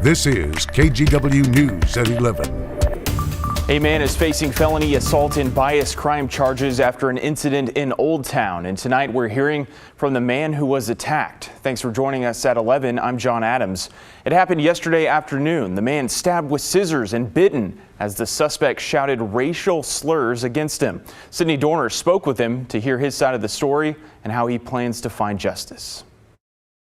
This is KGW News at 11. A man is facing felony assault and bias crime charges after an incident in Oldtown. And tonight we're hearing from the man who was attacked. Thanks for joining us at 11. I'm John Adams. It happened yesterday afternoon. The man stabbed with scissors and bitten as the suspect shouted racial slurs against him. Sydney Dorner spoke with him to hear his side of the story and how he plans to find justice.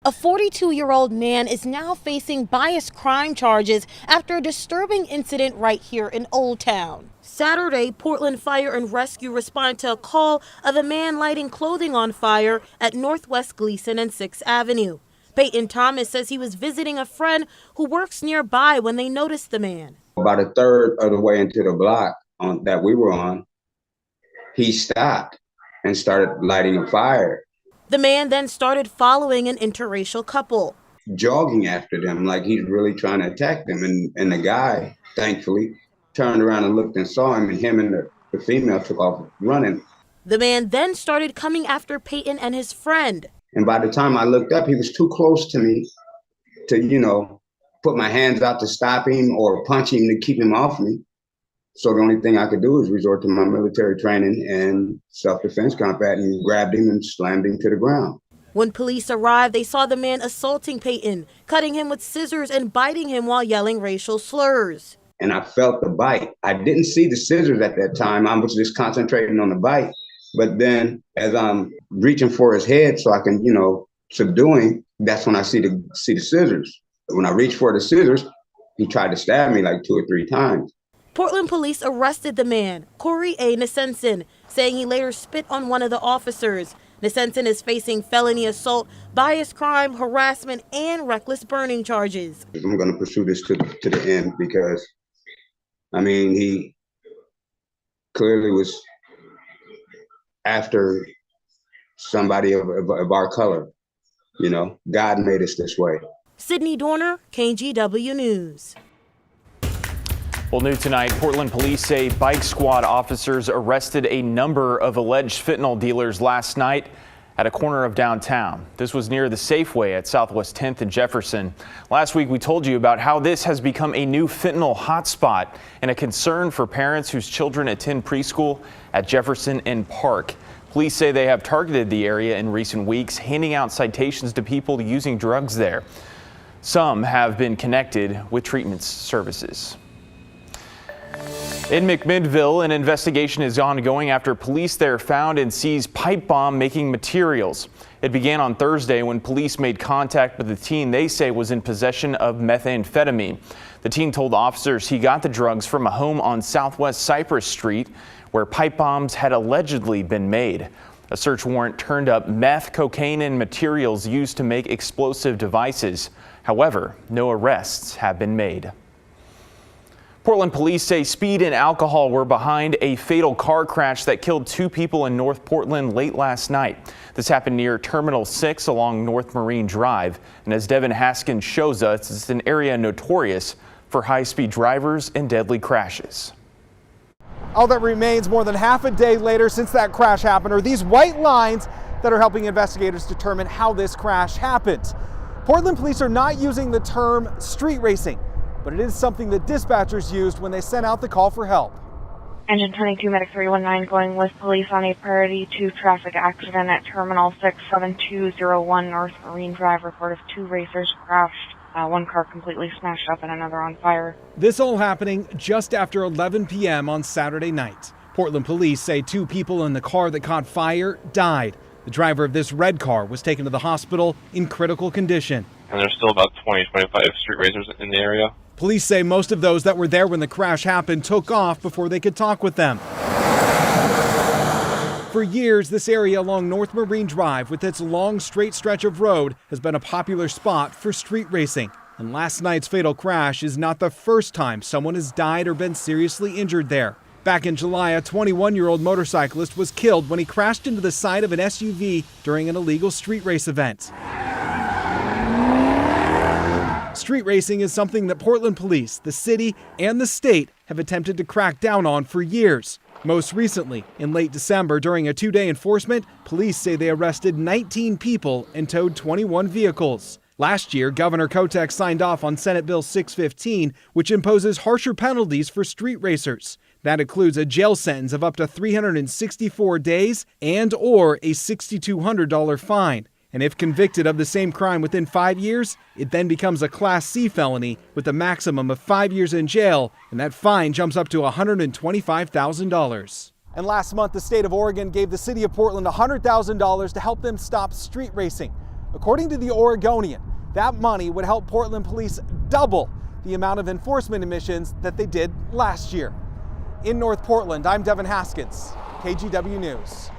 A 42-year-old man is now facing bias crime charges after a disturbing incident right here in Oldtown. Saturday, Portland Fire and Rescue responded to a call of a man lighting clothing on fire at Northwest Gleason and 6th Avenue. Peyton Thomas says he was visiting a friend who works nearby when they noticed the man. About a third of the way into the block that we were on, he stopped and started lighting a fire. The man then started following an interracial couple, jogging after them like he's really trying to attack them. And the guy, thankfully, turned around and looked and saw him, and him and the female took off running. The man then started coming after Peyton and his friend. And by the time I looked up, he was too close to me to, put my hands out to stop him or punch him to keep him off me. So the only thing I could do is resort to my military training and self-defense combat, and grabbed him and slammed him to the ground. When police arrived, they saw the man assaulting Peyton, cutting him with scissors and biting him while yelling racial slurs. And I felt the bite. I didn't see the scissors at that time. I was just concentrating on the bite. But then as I'm reaching for his head so I can, subdue him, that's when I see the scissors. When I reached for the scissors, he tried to stab me like 2 or 3 times. Portland police arrested the man, Corey A. Nesensen, saying he later spit on one of the officers. Nesensen is facing felony assault, bias crime, harassment, and reckless burning charges. I'm going to pursue this to the end because, he clearly was after somebody of our color. God made us this way. Sydney Dorner, KGW News. Well, new tonight, Portland police say bike squad officers arrested a number of alleged fentanyl dealers last night at a corner of downtown. This was near the Safeway at Southwest 10th and Jefferson. Last week, we told you about how this has become a new fentanyl hotspot and a concern for parents whose children attend preschool at Jefferson and Park. Police say they have targeted the area in recent weeks, handing out citations to people using drugs there. Some have been connected with treatment services. In McMinnville, an investigation is ongoing after police there found and seized pipe bomb making materials. It began on Thursday when police made contact with a teen they say was in possession of methamphetamine. The teen told officers he got the drugs from a home on Southwest Cypress Street where pipe bombs had allegedly been made. A search warrant turned up meth, cocaine, and materials used to make explosive devices. However, no arrests have been made. Portland police say speed and alcohol were behind a fatal car crash that killed 2 people in North Portland late last night. This happened near Terminal 6 along North Marine Drive. And as Devin Haskins shows us, it's an area notorious for high-speed drivers and deadly crashes. All that remains more than half a day later since that crash happened are these white lines that are helping investigators determine how this crash happened. Portland police are not using the term street racing, but it is something that dispatchers used when they sent out the call for help. Engine 22, Medic 319 going with police on a priority 2 traffic accident at Terminal 67201 North Marine Drive. Report of 2 racers crashed. One car completely smashed up and another on fire. This all happening just after 11 p.m. on Saturday night. Portland police say 2 people in the car that caught fire died. The driver of this red car was taken to the hospital in critical condition. And there's still about 20-25 street racers in the area. Police say most of those that were there when the crash happened took off before they could talk with them. For years, this area along North Marine Drive with its long straight stretch of road has been a popular spot for street racing. And last night's fatal crash is not the first time someone has died or been seriously injured there. Back in July, a 21-year-old motorcyclist was killed when he crashed into the side of an SUV during an illegal street race event. Street racing is something that Portland police, the city, and the state have attempted to crack down on for years. Most recently, in late December, during a 2-day enforcement, police say they arrested 19 people and towed 21 vehicles. Last year, Governor Kotek signed off on Senate Bill 615, which imposes harsher penalties for street racers. That includes a jail sentence of up to 364 days and/or a $6,200 fine. And if convicted of the same crime within 5 years, it then becomes a Class C felony with a maximum of 5 years in jail, and that fine jumps up to $125,000. And last month, the state of Oregon gave the city of Portland $100,000 to help them stop street racing. According to the Oregonian, that money would help Portland police double the amount of enforcement emissions that they did last year. In North Portland, I'm Devin Haskins, KGW News.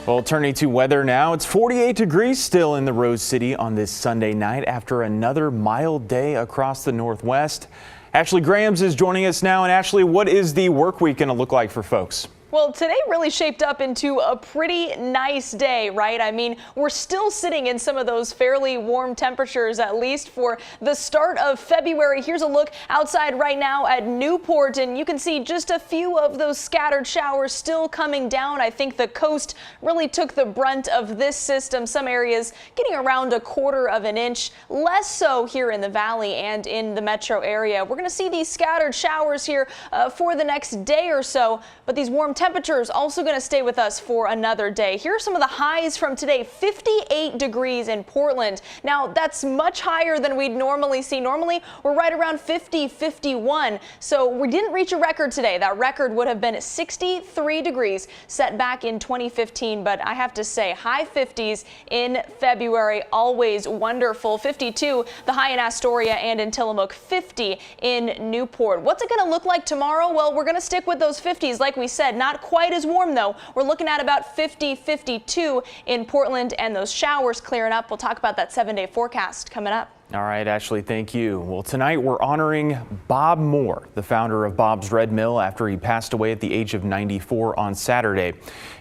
Well, turning to weather now, it's 48 degrees still in the Rose City on this Sunday night after another mild day across the Northwest. Ashley Grahams is joining us now. And Ashley, what is the work week going to look like for folks? Well, today really shaped up into a pretty nice day, right? I mean, we're still sitting in some of those fairly warm temperatures, at least for the start of February. Here's a look outside right now at Newport, and you can see just a few of those scattered showers still coming down. I think the coast really took the brunt of this system. Some areas getting around 1/4 of an inch, less so here in the valley and in the metro area. We're going to see these scattered showers here for the next day or so, but these warm temperatures also going to stay with us for another day. Here are some of the highs from today. 58 degrees in Portland. Now that's much higher than we'd normally see. Normally we're right around 50, 51. So we didn't reach a record today. That record would have been 63 degrees set back in 2015. But I have to say, high 50s in February, always wonderful. 52 the high in Astoria and in Tillamook, 50 in Newport. What's it going to look like tomorrow? Well, we're going to stick with those 50s. Like we said, not quite as warm though. We're looking at about 50, 52 in Portland, and those showers clearing up. We'll talk about that 7-day forecast coming up. All right, Ashley, thank you. Well, tonight we're honoring Bob Moore, the founder of Bob's Redmill, after he passed away at the age of 94 on Saturday.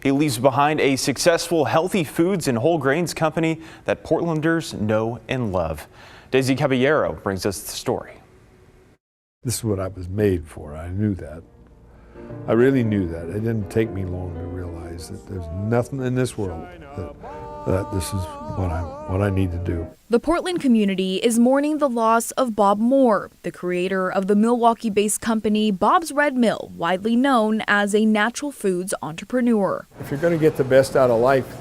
He leaves behind a successful healthy foods and whole grains company that Portlanders know and love. Daisy Caballero brings us the story. This is what I was made for. I knew that. I really knew that. It didn't take me long to realize that there's nothing in this world that this is what I need to do. The Portland community is mourning the loss of Bob Moore, the creator of the Milwaukee-based company Bob's Red Mill, widely known as a natural foods entrepreneur. If you're going to get the best out of life,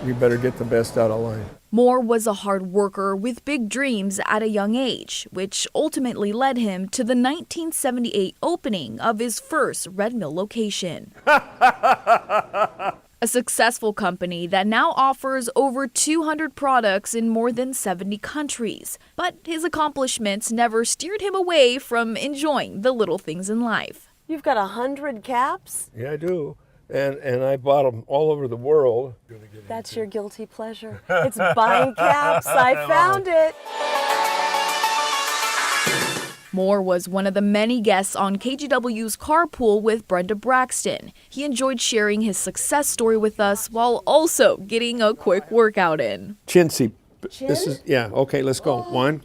you better get the best out of life. Moore was a hard worker with big dreams at a young age, which ultimately led him to the 1978 opening of his first Red Mill location. A successful company that now offers over 200 products in more than 70 countries. But his accomplishments never steered him away from enjoying the little things in life. You've got 100 caps? Yeah, I do. And I bought them all over the world. That's your guilty pleasure. It's buying caps. I found it. Moore was one of the many guests on KGW's Carpool with Brenda Braxton. He enjoyed sharing his success story with us while also getting a quick workout in. Chintzy. This is, yeah, okay, let's go. One.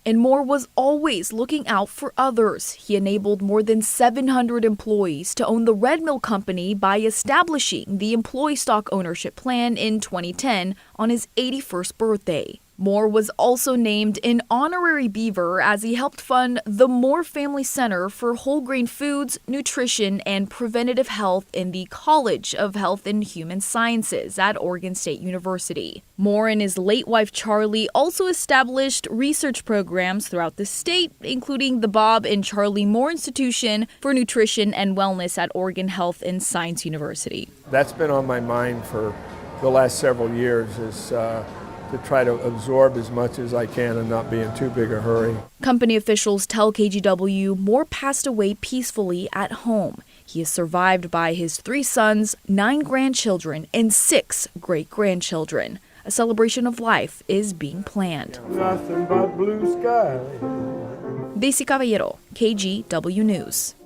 And Moore was always looking out for others. He enabled more than 700 employees to own the Red Mill Company by establishing the employee stock ownership plan in 2010 on his 81st birthday. Moore was also named an honorary Beaver as he helped fund the Moore Family Center for Whole Grain Foods, Nutrition, and Preventative Health in the College of Health and Human Sciences at Oregon State University. Moore and his late wife Charlie also established research programs throughout the state, including the Bob and Charlie Moore Institution for Nutrition and Wellness at Oregon Health and Science University. That's been on my mind for the last several years, is to try to absorb as much as I can and not be in too big a hurry. Company officials tell KGW Moore passed away peacefully at home. He is survived by his 3 sons, 9 grandchildren, and 6 great-grandchildren. A celebration of life is being planned. Nothing but blue sky. Daisy Caballero, KGW News.